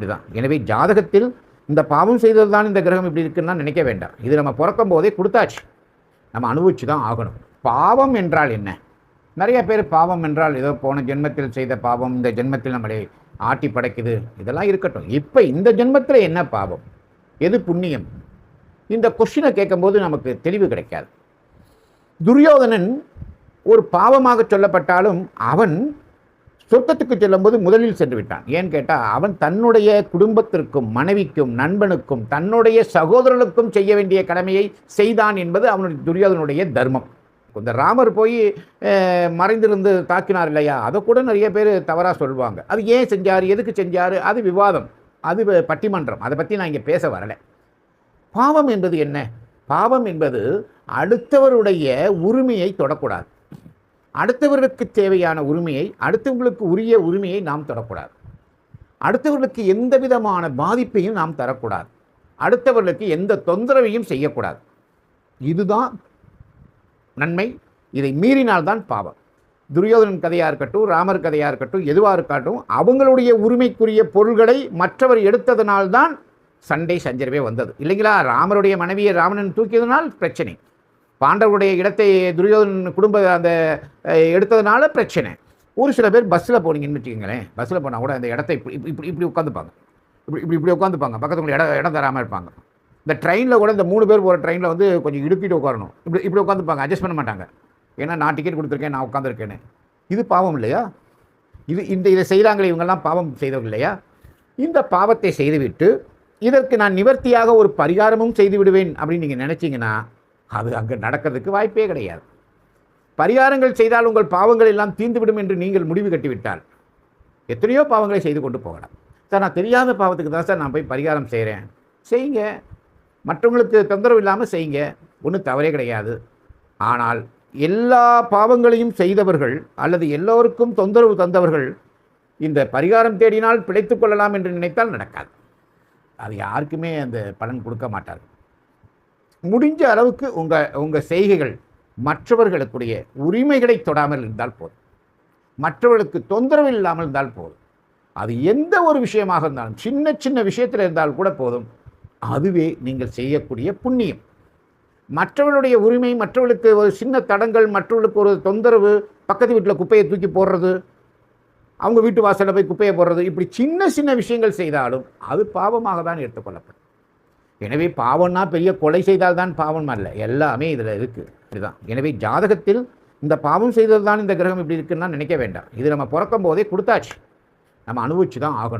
இதுதான். எனவே ஜாதகத்தில் இந்த பாவம் செய்தது தான் இந்த கிரகம் இப்படி இருக்குன்னா நினைக்க வேண்டாம். இது நம்ம பிறக்கும் போதே கொடுத்தாச்சு, நம்ம அனுபவிச்சு தான் ஆகணும். பாவம் என்றால் என்ன? நிறைய பேர் பாவம் என்றால் ஏதோ போன ஜென்மத்தில் செய்த பாவம் இந்த ஜென்மத்தில் நம்மளை ஆட்டி படைக்குது, இதெல்லாம் இருக்கட்டும். இப்போ இந்த ஜென்மத்தில் என்ன பாவம், எது புண்ணியம்? இந்த கொஸ்டினை கேட்கும்போது நமக்கு தெளிவு கிடைக்காது. துரியோதனன் ஒரு பாவமாக சொல்லப்பட்டாலும் அவன் சொர்க்கத்துக்கு செல்லும்போது முதலில் சென்று விட்டான். ஏன்னு கேட்டால் அவன் தன்னுடைய குடும்பத்திற்கும் மனைவிக்கும் நண்பனுக்கும் தன்னுடைய சகோதரனுக்கும் செய்ய வேண்டிய கடமையை செய்தான் என்பது அவனுடைய துரியோதனுடைய தர்மம். இந்த ராமர் போய் மறைந்திருந்து தாக்கினார் இல்லையா, அதை கூட நிறைய பேர் தவறாக சொல்லுவாங்க. அது ஏன் செஞ்சார், எதுக்கு செஞ்சார், அது விவாதம், அது பட்டிமன்றம். அதை பற்றி நான் இங்கே பேச வரலை. பாவம் என்பது என்ன? பாவம் என்பது அடுத்தவருடைய உரிமையை தொடக்கூடாது. அடுத்தவர்களுக்கு தேவையான உரிமையை, அடுத்தவர்களுக்கு உரிய உரிமையை நாம் தொடக்கூடாது. அடுத்தவர்களுக்கு எந்த விதமான பாதிப்பையும் நாம் தரக்கூடாது. அடுத்தவர்களுக்கு எந்த தொந்தரவையும் செய்யக்கூடாது. இதுதான் நன்மை. இதை மீறினால்தான் பாவம். துரியோதனன் கதையாக இருக்கட்டும், ராமர் கதையாக இருக்கட்டும், எதுவாக இருக்கட்டும், அவங்களுடைய உரிமைக்குரிய பொருள்களை மற்றவர் எடுத்ததனால்தான் சண்டை சஞ்சரவே வந்தது இல்லைங்களா? ராமருடைய மனைவியை ராவணன் தூக்கியதனால் பிரச்சனை, பாண்டவருடைய இடத்தை துரியோதனன் குடும்ப அந்த எடுத்ததுனால பிரச்சனை. ஒரு சில பேர் பஸ்ஸில் போனீங்கன்னு வச்சுக்கோங்களேன், பஸ்ஸில் போனால் கூட அந்த இடத்தை இப்படி இப்படி இப்படி உட்காந்துப்பாங்க, இப்படி இப்படி இப்படி உட்காந்துப்பாங்க, பக்கத்துக்கு இடம் தராமல் இருப்பாங்க. இந்த ட்ரெயினில் கூட இந்த 3 பேர் போகிற ட்ரெயினில் வந்து கொஞ்சம் இடுக்கிட்டு உட்காரணும், இப்படி இப்படி உட்காந்துப்பாங்க, அட்ஜஸ்ட் பண்ண மாட்டாங்க. ஏன்னா நான் டிக்கெட் கொடுத்துருக்கேன், நான் உட்காந்துருக்கேன்னு. இது பாவம் இல்லையா? இதை செய்கிறாங்களே, இவங்கெல்லாம் பாவம் செய்தவங்க இல்லையா? இந்த பாவத்தை செய்துவிட்டு இதற்கு நான் நிவர்த்தியாக ஒரு பரிகாரமும் செய்து விடுவேன் அப்படின்னு நீங்கள் நினச்சிங்கன்னா அது அங்கே நடக்கிறதுக்கு வாய்ப்பே கிடையாது. பரிகாரங்கள் செய்தால் உங்கள் பாவங்கள் எல்லாம் தீர்ந்துவிடும் என்று நீங்கள் முடிவு கட்டிவிட்டால் எத்தனையோ பாவங்களை செய்து கொண்டு போகலாம். சார், நான் தெரியாத பாவத்துக்கு தான் சார் நான் போய் பரிகாரம் செய்கிறேன். செய்யுங்க, மற்றவங்களுக்கு தொந்தரவு இல்லாமல் செய்யுங்க, ஒன்றும் தவறே கிடையாது. ஆனால் எல்லா பாவங்களையும் செய்தவர்கள் அல்லது எல்லோருக்கும் தொந்தரவு தந்தவர்கள் இந்த பரிகாரம் தேடினால் பிழைத்து கொள்ளலாம் என்று நினைத்தால் நடக்காது. அது யாருக்குமே அந்த பலன் கொடுக்க மாட்டார்கள். முடிஞ்ச அளவுக்கு உங்கள் செய்கைகள் மற்றவர்களுக்குடைய உரிமைகளை தொடாமல் இருந்தால் போதும், மற்றவர்களுக்கு தொந்தரவு இல்லாமல் இருந்தால் போதும். அது எந்த ஒரு விஷயமாக இருந்தாலும், சின்ன சின்ன விஷயத்தில் இருந்தால் கூட போதும், அதுவே நீங்கள் செய்யக்கூடிய புண்ணியம். மற்றவர்களுடைய உரிமை, மற்றவர்களுக்கு ஒரு சின்ன தடங்கள், மற்றவர்களுக்கு ஒரு தொந்தரவு, பக்கத்து வீட்டில் குப்பையை தூக்கி போடுறது, அவங்க வீட்டு வாசலில் போய் குப்பையை போடுறது, இப்படி சின்ன சின்ன விஷயங்கள் செய்தாலும் அது பாவமாக தான் எடுத்துக்கொள்ளப்படும். எனவே பாவம்னா பெரிய கொலை செய்தால் தான் பாவம் அல்ல, எல்லாமே இதில் இருக்குது. இதுதான். எனவே ஜாதகத்தில் இந்த பாவம் செய்தது தான் இந்த கிரகம் இப்படி இருக்குன்னா நினைக்க வேண்டாம். இது நம்ம பிறக்கும் போதே கொடுத்தாச்சு, நம்ம அனுபவிச்சு தான் ஆகணும்.